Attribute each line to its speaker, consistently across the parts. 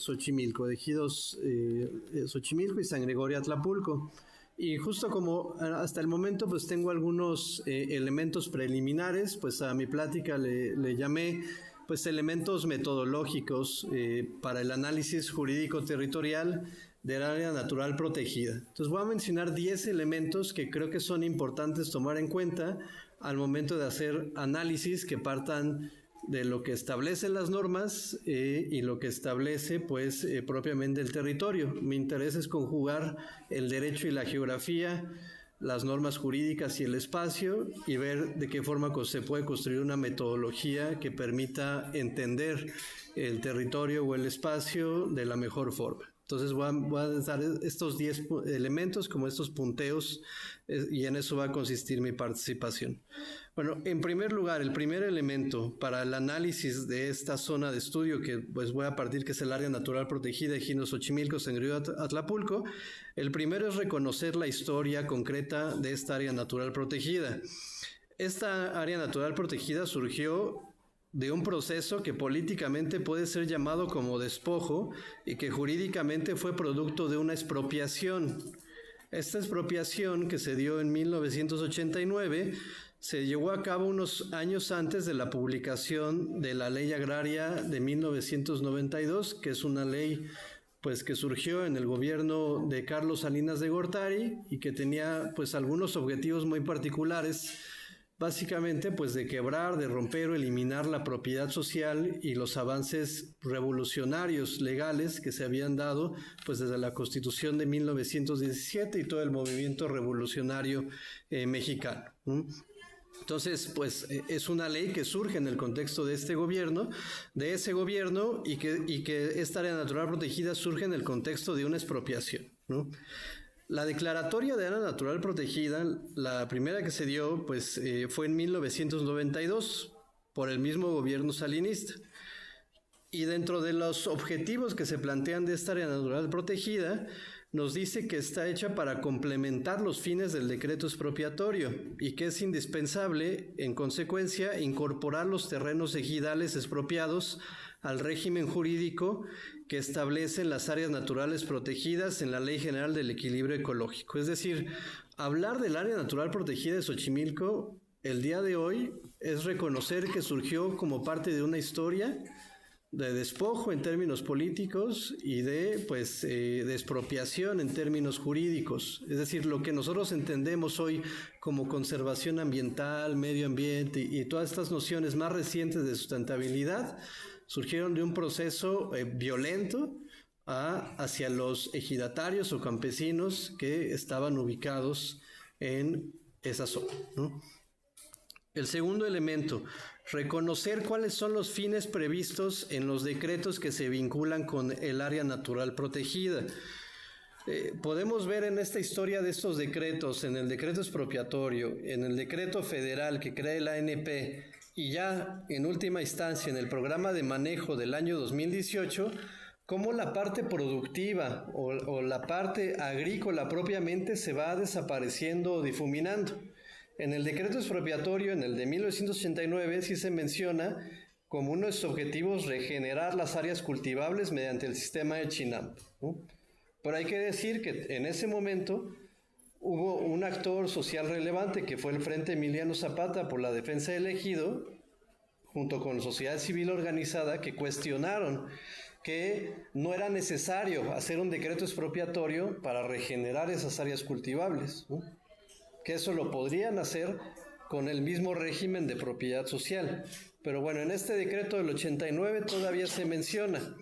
Speaker 1: Xochimilco, de ejidos Xochimilco y San Gregorio Atlapulco. Y justo como hasta el momento pues tengo algunos elementos preliminares, pues a mi plática le llamé pues elementos metodológicos para el análisis jurídico territorial del área natural protegida. Entonces voy a mencionar 10 elementos que creo que son importantes tomar en cuenta al momento de hacer análisis que partan de lo que establecen las normas y lo que establece pues propiamente el territorio. Mi interés es conjugar el derecho y la geografía, las normas jurídicas y el espacio, y ver de qué forma se puede construir una metodología que permita entender el territorio o el espacio de la mejor forma. Entonces voy a dar estos 10 elementos como estos punteos y en eso va a consistir mi participación. Bueno, en primer lugar, el primer elemento para el análisis de esta zona de estudio que pues voy a partir, que es el área natural protegida de Ejidos Xochimilco, San Gregorio Atlapulco, el primero es reconocer la historia concreta de esta área natural protegida. Esta área natural protegida surgió de un proceso que políticamente puede ser llamado como despojo y que jurídicamente fue producto de una expropiación. Esta expropiación, que se dio en 1989, se llevó a cabo unos años antes de la publicación de la Ley Agraria de 1992, que es una ley pues que surgió en el gobierno de Carlos Salinas de Gortari y que tenía pues algunos objetivos muy particulares, básicamente pues de quebrar, de romper o eliminar la propiedad social y los avances revolucionarios legales que se habían dado pues desde la Constitución de 1917 y todo el movimiento revolucionario mexicano. Entonces, pues es una ley que surge en el contexto de ese gobierno, y que esta área natural protegida surge en el contexto de una expropiación, ¿no? La declaratoria de área natural protegida, la primera que se dio, pues fue en 1992 por el mismo gobierno salinista. Y dentro de los objetivos que se plantean de esta área natural protegida, nos dice que está hecha para complementar los fines del decreto expropiatorio y que es indispensable, en consecuencia, incorporar los terrenos ejidales expropiados al régimen jurídico que establecen las áreas naturales protegidas en la Ley General del Equilibrio Ecológico. Es decir, hablar del área natural protegida de Xochimilco el día de hoy es reconocer que surgió como parte de una historia de despojo en términos políticos y de expropiación en términos jurídicos. Es decir, lo que nosotros entendemos hoy como conservación ambiental, medio ambiente y todas estas nociones más recientes de sustentabilidad surgieron de un proceso violento hacia los ejidatarios o campesinos que estaban ubicados en esa zona, ¿no? El segundo elemento, reconocer cuáles son los fines previstos en los decretos que se vinculan con el área natural protegida. Podemos ver en esta historia de estos decretos, en el decreto expropiatorio, en el decreto federal que crea el ANP y ya en última instancia en el programa de manejo del año 2018, cómo la parte productiva o la parte agrícola propiamente se va desapareciendo o difuminando. En el decreto expropiatorio, en el de 1989, sí se menciona como uno de sus objetivos regenerar las áreas cultivables mediante el sistema de Chinampa, ¿no? Pero hay que decir que en ese momento hubo un actor social relevante que fue el Frente Emiliano Zapata por la Defensa del Ejido, junto con la sociedad civil organizada, que cuestionaron que no era necesario hacer un decreto expropiatorio para regenerar esas áreas cultivables, ¿no? Que eso lo podrían hacer con el mismo régimen de propiedad social. Pero bueno, en este decreto del 89 todavía se menciona.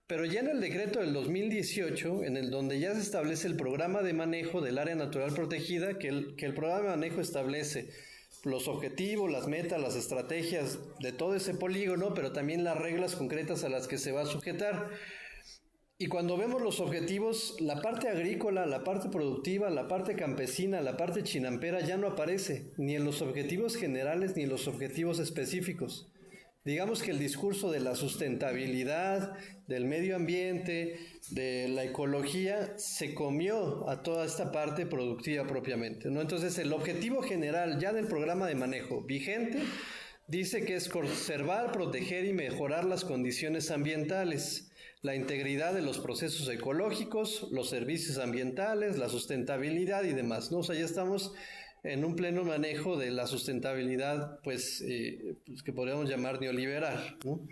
Speaker 1: Pero ya en el decreto del 2018, en el donde ya se establece el programa de manejo del área natural protegida, que el programa de manejo establece los objetivos, las metas, las estrategias de todo ese polígono, pero también las reglas concretas a las que se va a sujetar. Y cuando vemos los objetivos, la parte agrícola, la parte productiva, la parte campesina, la parte chinampera ya no aparece, ni en los objetivos generales ni en los objetivos específicos. Digamos que el discurso de la sustentabilidad, del medio ambiente, de la ecología, se comió a toda esta parte productiva propiamente, ¿no? Entonces, el objetivo general ya del programa de manejo vigente dice que es conservar, proteger y mejorar las condiciones ambientales, la integridad de los procesos ecológicos, los servicios ambientales, la sustentabilidad y demás, ¿no? O sea, ya estamos en un pleno manejo de la sustentabilidad, pues que podríamos llamar neoliberal, ¿no?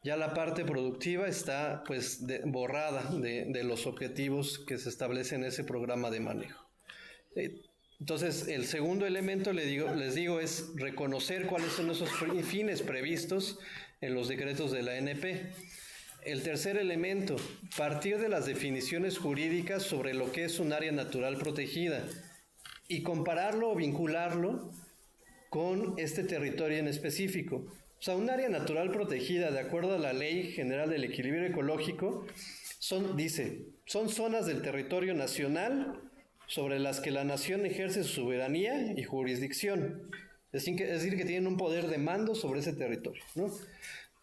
Speaker 1: Ya la parte productiva está pues borrada de los objetivos que se establecen en ese programa de manejo. Entonces, el segundo elemento, les digo, es reconocer cuáles son esos fines previstos en los decretos de la ANP. El tercer elemento, partir de las definiciones jurídicas sobre lo que es un área natural protegida y compararlo o vincularlo con este territorio en específico. O sea, un área natural protegida, de acuerdo a la Ley General del Equilibrio Ecológico, son zonas del territorio nacional sobre las que la nación ejerce su soberanía y jurisdicción. Es decir, que tienen un poder de mando sobre ese territorio, ¿no?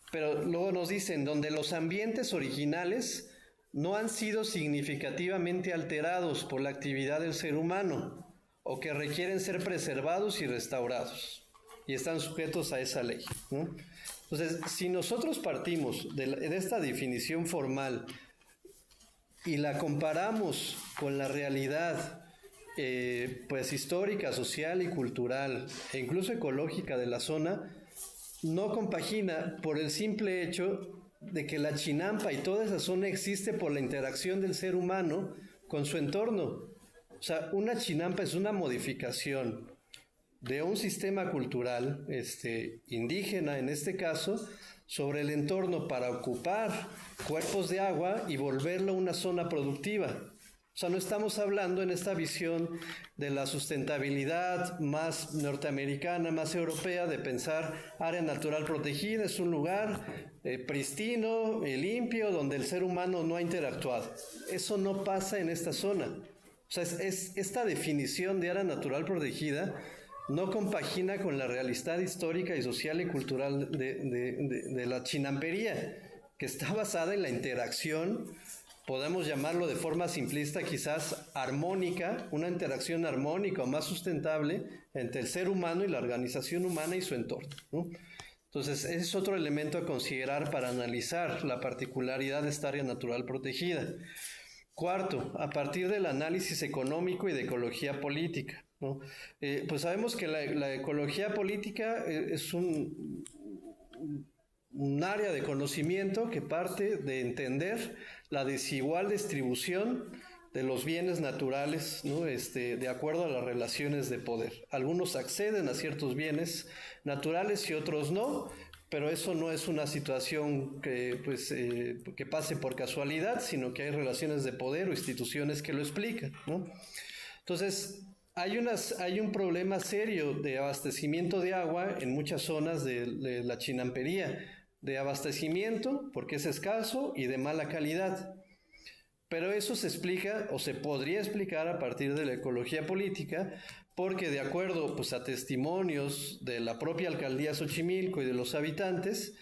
Speaker 1: Pero luego nos dicen, donde los ambientes originales no han sido significativamente alterados por la actividad del ser humano o que requieren ser preservados y restaurados y están sujetos a esa ley, ¿no? Entonces, si nosotros partimos de esta definición formal y la comparamos con la realidad pues histórica, social y cultural e incluso ecológica de la zona, no compagina por el simple hecho de que la Chinampa y toda esa zona existe por la interacción del ser humano con su entorno. O sea, una Chinampa es una modificación de un sistema cultural indígena, en este caso, sobre el entorno para ocupar cuerpos de agua y volverlo una zona productiva. O sea, no estamos hablando en esta visión de la sustentabilidad más norteamericana, más europea, de pensar área natural protegida, es un lugar pristino, limpio, donde el ser humano no ha interactuado. Eso no pasa en esta zona. O sea, esta definición de área natural protegida no compagina con la realidad histórica y social y cultural de la chinampería, que está basada en la interacción, podemos llamarlo de forma simplista, quizás armónica, una interacción armónica o más sustentable entre el ser humano y la organización humana y su entorno, ¿no? Entonces, ese es otro elemento a considerar para analizar la particularidad de esta área natural protegida. Cuarto, a partir del análisis económico y de ecología política, ¿no? Pues sabemos que la ecología política es un área de conocimiento que parte de entender la desigual distribución de los bienes naturales, ¿no? De acuerdo a las relaciones de poder. Algunos acceden a ciertos bienes naturales y otros no, pero eso no es una situación que pase por casualidad, sino que hay relaciones de poder o instituciones que lo explican, ¿no? Entonces, hay un problema serio de abastecimiento de agua en muchas zonas de la chinampería, de abastecimiento, porque es escaso, y de mala calidad. Pero eso se explica, o se podría explicar a partir de la ecología política, porque de acuerdo pues, a testimonios de la propia alcaldía Xochimilco y de los habitantes,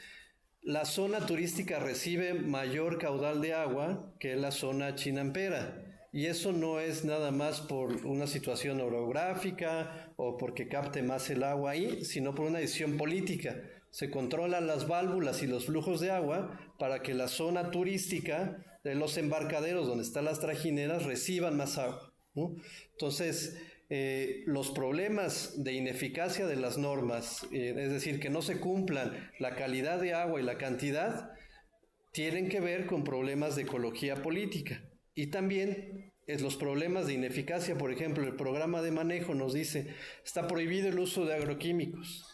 Speaker 1: la zona turística recibe mayor caudal de agua que la zona chinampera. Y eso no es nada más por una situación orográfica o porque capte más el agua ahí, sino por una decisión política. Se controlan las válvulas y los flujos de agua para que la zona turística de los embarcaderos donde están las trajineras reciban más agua, ¿no? Entonces, los problemas de ineficacia de las normas, es decir, que no se cumplan la calidad de agua y la cantidad, tienen que ver con problemas de ecología política. Y también los problemas de ineficacia, por ejemplo, el programa de manejo nos dice, está prohibido el uso de agroquímicos.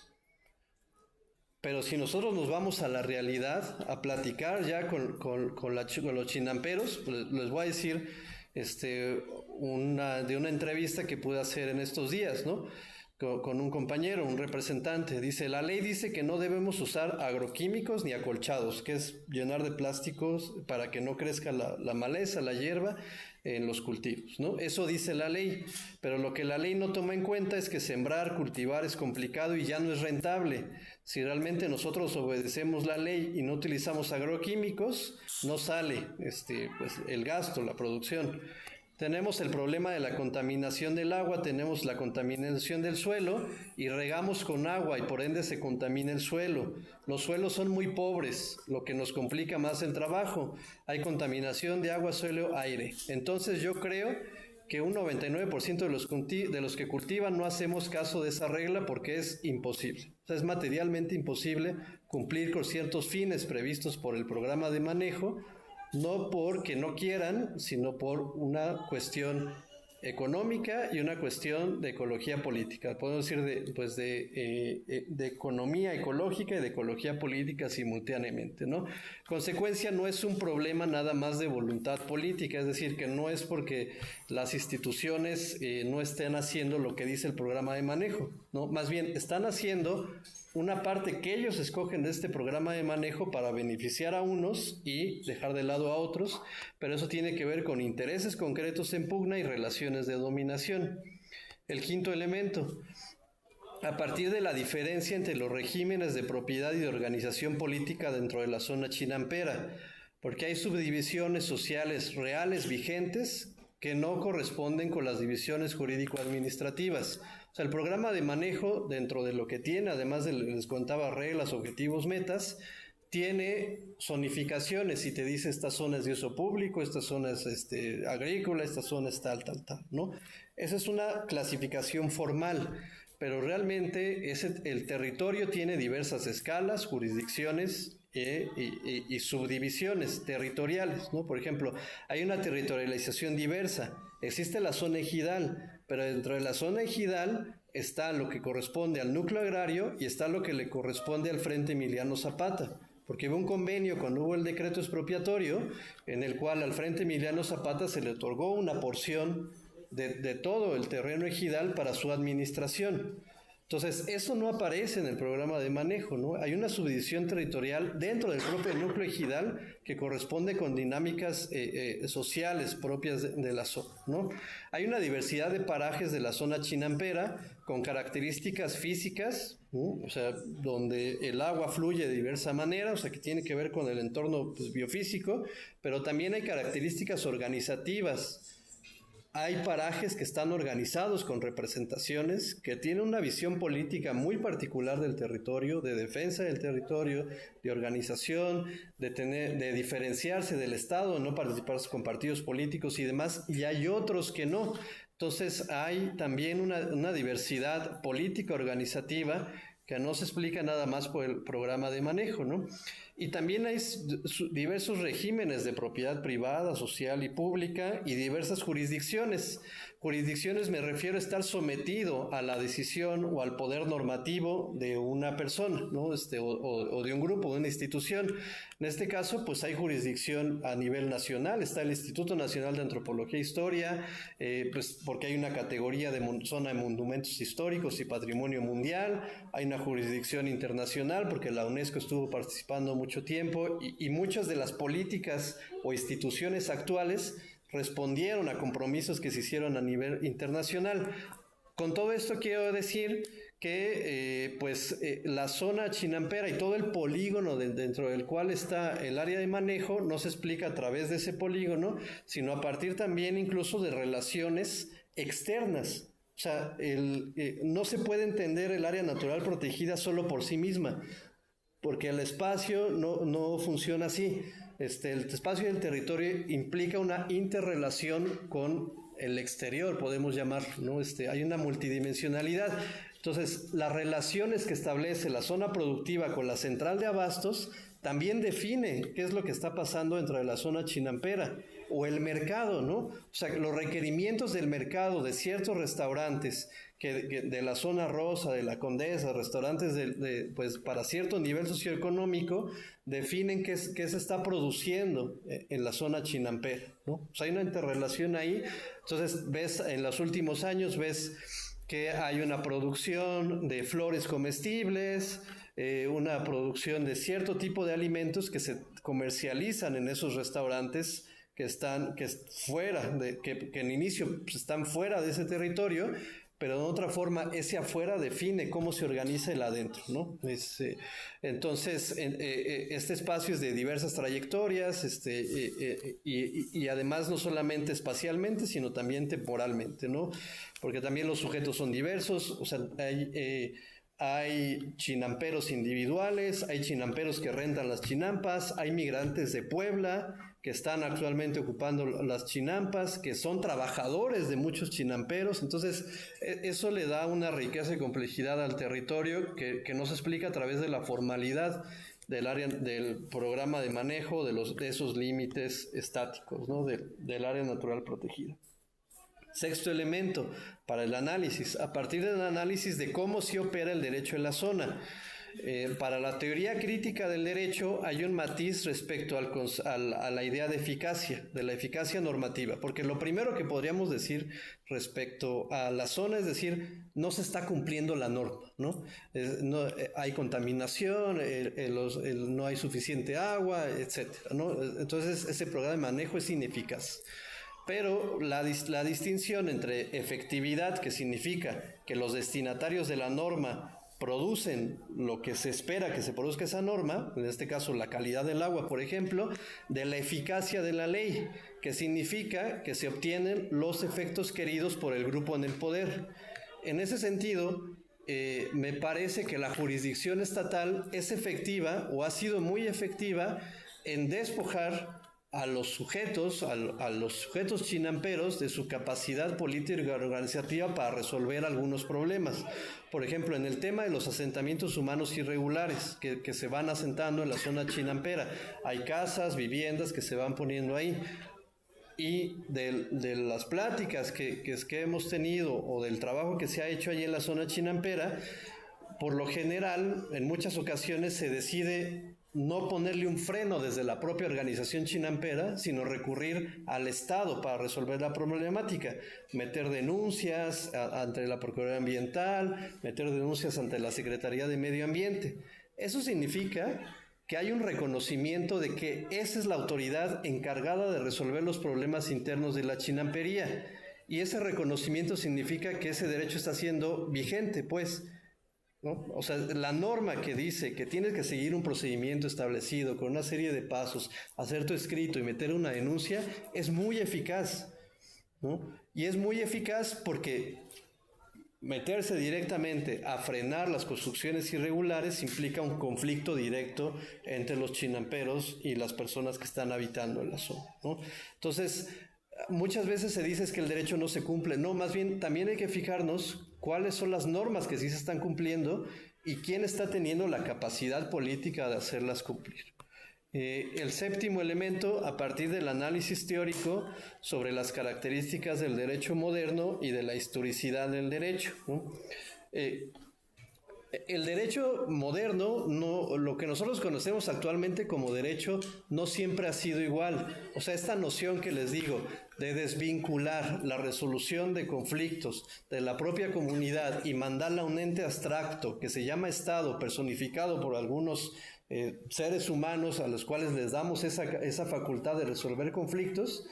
Speaker 1: Pero si nosotros nos vamos a la realidad, a platicar ya con los chinamperos, les voy a decir de una entrevista que pude hacer en estos días, ¿no? Con un compañero, un representante. Dice, la ley dice que no debemos usar agroquímicos ni acolchados, que es llenar de plásticos para que no crezca la maleza, la hierba en los cultivos, ¿no? Eso dice la ley, pero lo que la ley no toma en cuenta es que sembrar, cultivar es complicado y ya no es rentable. Si realmente nosotros obedecemos la ley y no utilizamos agroquímicos, no sale pues, el gasto, la producción. tenemos el problema de la contaminación del agua, tenemos la contaminación del suelo y regamos con agua y por ende se contamina el suelo. Los suelos son muy pobres, lo que nos complica más el trabajo. Hay contaminación de agua, suelo, aire. Entonces yo creo que un 99% de los que cultivan no hacemos caso de esa regla porque es imposible. O sea, es materialmente imposible cumplir con ciertos fines previstos por el programa de manejo, no porque no quieran, sino por una cuestión económica y una cuestión de ecología política. Podemos decir de economía ecológica y de ecología política simultáneamente, ¿no? Consecuencia, no es un problema nada más de voluntad política, es decir, que no es porque las instituciones no estén haciendo lo que dice el programa de manejo, ¿no? Más bien, están haciendo una parte que ellos escogen de este programa de manejo para beneficiar a unos y dejar de lado a otros, pero eso tiene que ver con intereses concretos en pugna y relaciones de dominación. El quinto elemento, a partir de la diferencia entre los regímenes de propiedad y de organización política dentro de la zona chinampera, porque hay subdivisiones sociales reales vigentes que no corresponden con las divisiones jurídico-administrativas. O sea, el programa de manejo, dentro de lo que tiene, además de, les contaba, reglas, objetivos, metas, tiene zonificaciones y te dice esta zona es de uso público, esta zona es agrícola, esta zona es tal, ¿no? Esa es una clasificación formal, pero realmente el territorio tiene diversas escalas, jurisdicciones y subdivisiones territoriales, ¿no? Por ejemplo, hay una territorialización diversa, existe la zona ejidal, pero dentro de la zona ejidal está lo que corresponde al núcleo agrario y está lo que le corresponde al Frente Emiliano Zapata, porque hubo un convenio cuando hubo el decreto expropiatorio en el cual al Frente Emiliano Zapata se le otorgó una porción de todo el terreno ejidal para su administración. Entonces, eso no aparece en el programa de manejo, ¿no? Hay una subdivisión territorial dentro del propio núcleo ejidal que corresponde con dinámicas sociales propias de la zona, ¿no? Hay una diversidad de parajes de la zona chinampera con características físicas, ¿no? O sea, donde el agua fluye de diversa manera, o sea, que tiene que ver con el entorno, pues, biofísico, pero también hay características organizativas. Hay parajes que están organizados con representaciones, que tienen una visión política muy particular del territorio, de defensa del territorio, de organización, de diferenciarse del Estado, no participar con partidos políticos y demás, y hay otros que no. Entonces hay también una diversidad política organizativa que no se explica nada más por el programa de manejo, ¿no? Y también hay diversos regímenes de propiedad privada, social y pública y diversas jurisdicciones. Jurisdicciones me refiero a estar sometido a la decisión o al poder normativo de una persona, ¿no? O de un grupo, de una institución. En este caso, pues hay jurisdicción a nivel nacional, está el Instituto Nacional de Antropología e Historia, pues porque hay una categoría de zona de monumentos históricos y patrimonio mundial, hay una jurisdicción internacional porque la UNESCO estuvo participando mucho tiempo y muchas de las políticas o instituciones actuales respondieron a compromisos que se hicieron a nivel internacional. Con todo esto quiero decir que la zona chinampera y todo el polígono dentro del cual está el área de manejo no se explica a través de ese polígono, sino a partir también incluso de relaciones externas. O sea, no se puede entender el área natural protegida solo por sí misma, porque el espacio no funciona así. El espacio y el territorio implica una interrelación con el exterior, podemos llamar, ¿no? Hay una multidimensionalidad. Entonces, las relaciones que establece la zona productiva con la central de abastos también define qué es lo que está pasando dentro de la zona chinampera o el mercado, ¿no? O sea, los requerimientos del mercado de ciertos restaurantes de la zona rosa, de la Condesa, restaurantes pues para cierto nivel socioeconómico, definen qué se está produciendo en la zona chinampera, ¿no? O sea, hay una interrelación ahí. Entonces, ves en los últimos años, ves que hay una producción de flores comestibles, una producción de cierto tipo de alimentos que se comercializan en esos restaurantes que en inicio pues, están fuera de ese territorio, pero de otra forma ese afuera define cómo se organiza el adentro, ¿no? Entonces, este espacio es de diversas trayectorias, y además no solamente espacialmente, sino también temporalmente, ¿no? Porque también los sujetos son diversos, o sea, hay chinamperos individuales, hay chinamperos que rentan las chinampas, hay migrantes de Puebla que están actualmente ocupando las chinampas, que son trabajadores de muchos chinamperos. Entonces, eso le da una riqueza y complejidad al territorio que no se explica a través de la formalidad del área, del programa de manejo de esos límites estáticos, ¿no? Del área natural protegida. Sexto elemento para el análisis, a partir del análisis de cómo se opera el derecho en la zona. Para la teoría crítica del derecho hay un matiz respecto a la idea de la eficacia normativa, porque lo primero que podríamos decir respecto a la zona es decir, no se está cumpliendo la norma, ¿no? Hay contaminación, no hay suficiente agua, etcétera, ¿no? Entonces ese programa de manejo es ineficaz. Pero la distinción entre efectividad, que significa que los destinatarios de la norma producen lo que se espera que se produzca esa norma, en este caso la calidad del agua, por ejemplo, de la eficacia de la ley, que significa que se obtienen los efectos queridos por el grupo en el poder. En ese sentido, me parece que la jurisdicción estatal es efectiva o ha sido muy efectiva en despojar a los sujetos chinamperos de su capacidad política y organizativa para resolver algunos problemas. Por ejemplo, en el tema de los asentamientos humanos irregulares que se van asentando en la zona chinampera, hay casas, viviendas que se van poniendo ahí. Y de las pláticas que hemos tenido o del trabajo que se ha hecho allí en la zona chinampera, por lo general, en muchas ocasiones se decide no ponerle un freno desde la propia organización chinampera, sino recurrir al Estado para resolver la problemática, meter denuncias ante la Procuraduría Ambiental, meter denuncias ante la Secretaría de Medio Ambiente. Eso significa que hay un reconocimiento de que esa es la autoridad encargada de resolver los problemas internos de la chinampería, y ese reconocimiento significa que ese derecho está siendo vigente, pues, ¿no? O sea, la norma que dice que tienes que seguir un procedimiento establecido con una serie de pasos, hacer tu escrito y meter una denuncia, es muy eficaz, ¿no? Y es muy eficaz porque meterse directamente a frenar las construcciones irregulares implica un conflicto directo entre los chinamperos y las personas que están habitando en la zona, ¿no? Entonces, muchas veces se dice que el derecho no se cumple. No, más bien también hay que fijarnos cuáles son las normas que sí se están cumpliendo y quién está teniendo la capacidad política de hacerlas cumplir. El séptimo elemento, a partir del análisis teórico sobre las características del derecho moderno y de la historicidad del derecho, ¿no? El derecho moderno, lo que nosotros conocemos actualmente como derecho, no siempre ha sido igual. O sea, esta noción que les digo de desvincular la resolución de conflictos de la propia comunidad y mandarla a un ente abstracto que se llama Estado, personificado por algunos seres humanos a los cuales les damos esa facultad de resolver conflictos,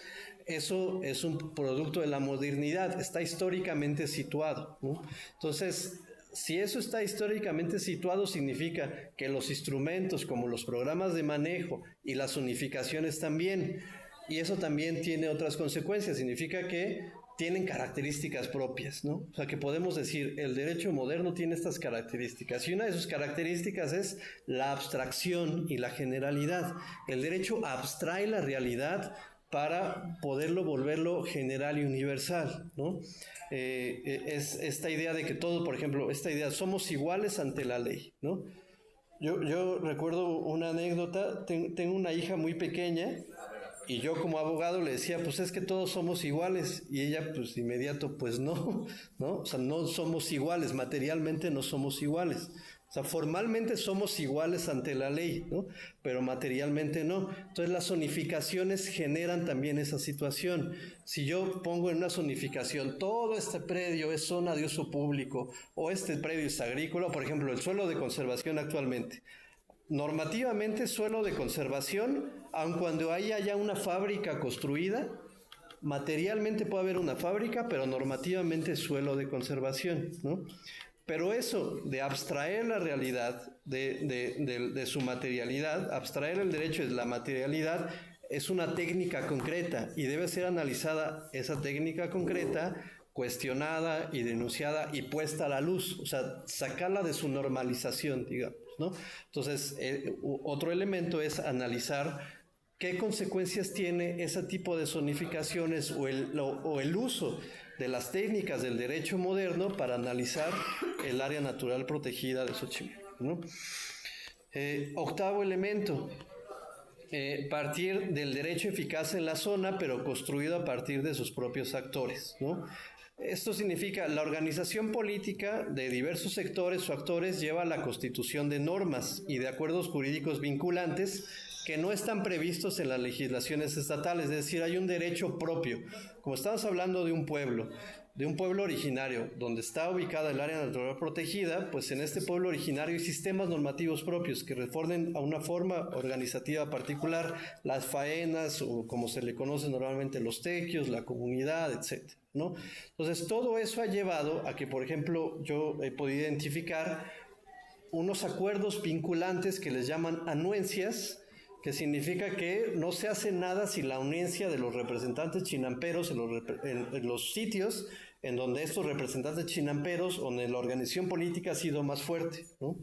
Speaker 1: eso es un producto de la modernidad, está históricamente situado, ¿no? Entonces, si eso está históricamente situado, significa que los instrumentos como los programas de manejo y las unificaciones también, y eso también tiene otras consecuencias, significa que tienen características propias, ¿no? O sea, que podemos decir, el derecho moderno tiene estas características, y una de sus características es la abstracción y la generalidad. El derecho abstrae la realidad para poderlo volverlo general y universal, ¿no? Es esta idea de que todo, por ejemplo, esta idea, somos iguales ante la ley, ¿no? Yo recuerdo una anécdota, tengo una hija muy pequeña y yo como abogado le decía, pues es que todos somos iguales, y ella pues inmediato, pues no, ¿no? O sea, no somos iguales, materialmente no somos iguales. O sea, formalmente somos iguales ante la ley, ¿no? Pero materialmente no. Entonces las zonificaciones generan también esa situación. Si yo pongo en una zonificación, todo este predio es zona de uso público, o este predio es agrícola, por ejemplo, el suelo de conservación actualmente. Normativamente, suelo de conservación, aun cuando haya ya una fábrica construida, materialmente puede haber una fábrica, pero normativamente es suelo de conservación, ¿no? Pero eso de abstraer la realidad de su materialidad, abstraer el derecho de la materialidad, es una técnica concreta y debe ser analizada esa técnica concreta, cuestionada y denunciada y puesta a la luz, o sea, sacarla de su normalización, digamos, ¿no? Entonces, otro elemento es analizar qué consecuencias tiene ese tipo de zonificaciones o el uso de las técnicas del derecho moderno para analizar el área natural protegida de Xochimilco, ¿no? Octavo elemento, partir del derecho eficaz en la zona, pero construido a partir de sus propios actores, ¿no? Esto significa la organización política de diversos sectores o actores lleva a la constitución de normas y de acuerdos jurídicos vinculantes que no están previstos en las legislaciones estatales, es decir, hay un derecho propio. Como estamos hablando de un pueblo originario, donde está ubicada el área natural protegida, pues en este pueblo originario hay sistemas normativos propios que responden a una forma organizativa particular, las faenas, o como se le conoce normalmente, los tequios, la comunidad, etcétera, ¿no? Entonces, todo eso ha llevado a que, por ejemplo, yo he podido identificar unos acuerdos vinculantes que les llaman anuencias, que significa que no se hace nada sin la anuencia de los representantes chinamperos en los sitios en donde estos representantes chinamperos, donde la organización política ha sido más fuerte, ¿no?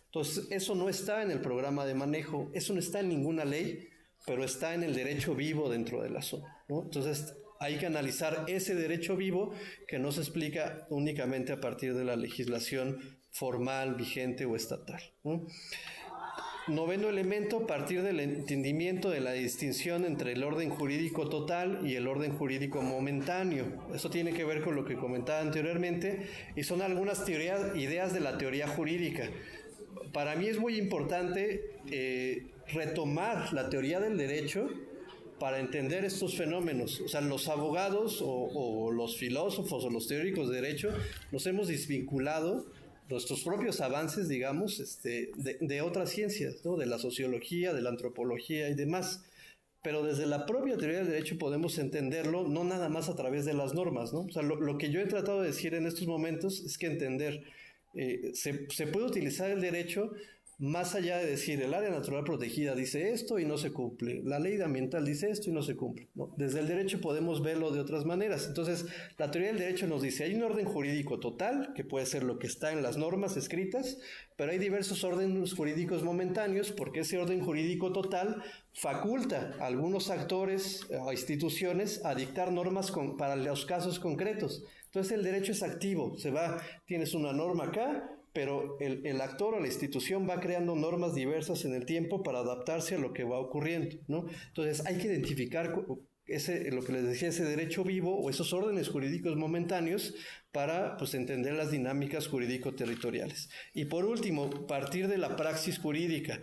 Speaker 1: Entonces, eso no está en el programa de manejo, eso no está en ninguna ley, pero está en el derecho vivo dentro de la zona, ¿no? Entonces, hay que analizar ese derecho vivo que no se explica únicamente a partir de la legislación formal, vigente o estatal, ¿no? Noveno elemento, partir del entendimiento de la distinción entre el orden jurídico total y el orden jurídico momentáneo. Eso tiene que ver con lo que comentaba anteriormente y son algunas ideas de la teoría jurídica. Para mí es muy importante retomar la teoría del derecho para entender estos fenómenos. O sea, los abogados o los filósofos o los teóricos de derecho nos hemos desvinculado nuestros propios avances, digamos, de otras ciencias, ¿no? De la sociología, de la antropología y demás. Pero desde la propia teoría del derecho podemos entenderlo, no nada más a través de las normas, ¿no? O sea, lo que yo he tratado de decir en estos momentos es que entender, se puede utilizar el derecho más allá de decir, el área natural protegida dice esto y no se cumple, la ley ambiental dice esto y no se cumple, ¿no? Desde el derecho podemos verlo de otras maneras. Entonces, la teoría del derecho nos dice, hay un orden jurídico total, que puede ser lo que está en las normas escritas, pero hay diversos órdenes jurídicos momentáneos, porque ese orden jurídico total faculta a algunos actores o instituciones a dictar normas para los casos concretos. Entonces, el derecho es activo, tienes una norma acá, pero el actor o la institución va creando normas diversas en el tiempo para adaptarse a lo que va ocurriendo, ¿no? Entonces hay que identificar lo que les decía, ese derecho vivo o esos órdenes jurídicos momentáneos para, pues, entender las dinámicas jurídico-territoriales. Y por último, partir de la praxis jurídica.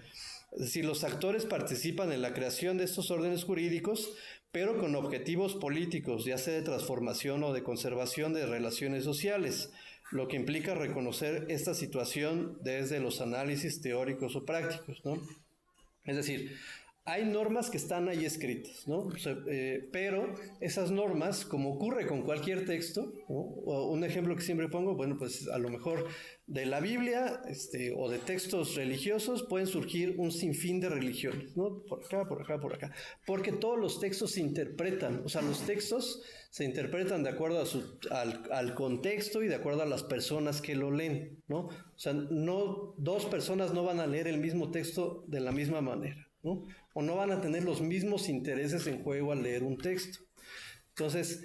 Speaker 1: Es decir, los actores participan en la creación de estos órdenes jurídicos, pero con objetivos políticos, ya sea de transformación o de conservación de relaciones sociales, lo que implica reconocer esta situación desde los análisis teóricos o prácticos, ¿no? Es decir, hay normas que están ahí escritas, ¿no? O sea, pero esas normas, como ocurre con cualquier texto, ¿no? O un ejemplo que siempre pongo, bueno, pues a lo mejor de la Biblia o de textos religiosos pueden surgir un sinfín de religiones, ¿no? Por acá, por acá, por acá. Porque todos los textos se interpretan, o sea, los textos se interpretan de acuerdo al contexto y de acuerdo a las personas que lo leen, ¿no? O sea, dos personas no van a leer el mismo texto de la misma manera, ¿no? O no van a tener los mismos intereses en juego al leer un texto. Entonces,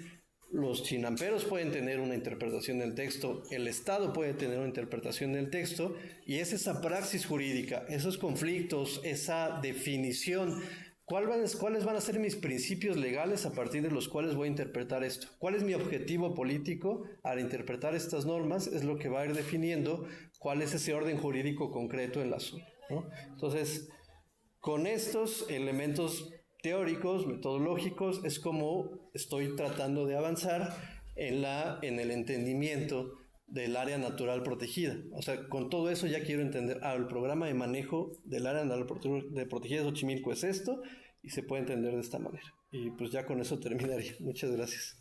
Speaker 1: los chinamperos pueden tener una interpretación del texto, el Estado puede tener una interpretación del texto, y es esa praxis jurídica, esos conflictos, esa definición. ¿Cuáles van a ser mis principios legales a partir de los cuales voy a interpretar esto? ¿Cuál es mi objetivo político al interpretar estas normas? Es lo que va a ir definiendo cuál es ese orden jurídico concreto en la zona, ¿no? Entonces, con estos elementos teóricos, metodológicos, es como estoy tratando de avanzar en el entendimiento del área natural protegida. O sea, con todo eso ya quiero entender, el programa de manejo del área natural protegida de Xochimilco es esto, y se puede entender de esta manera. Y pues ya con eso terminaría. Muchas gracias.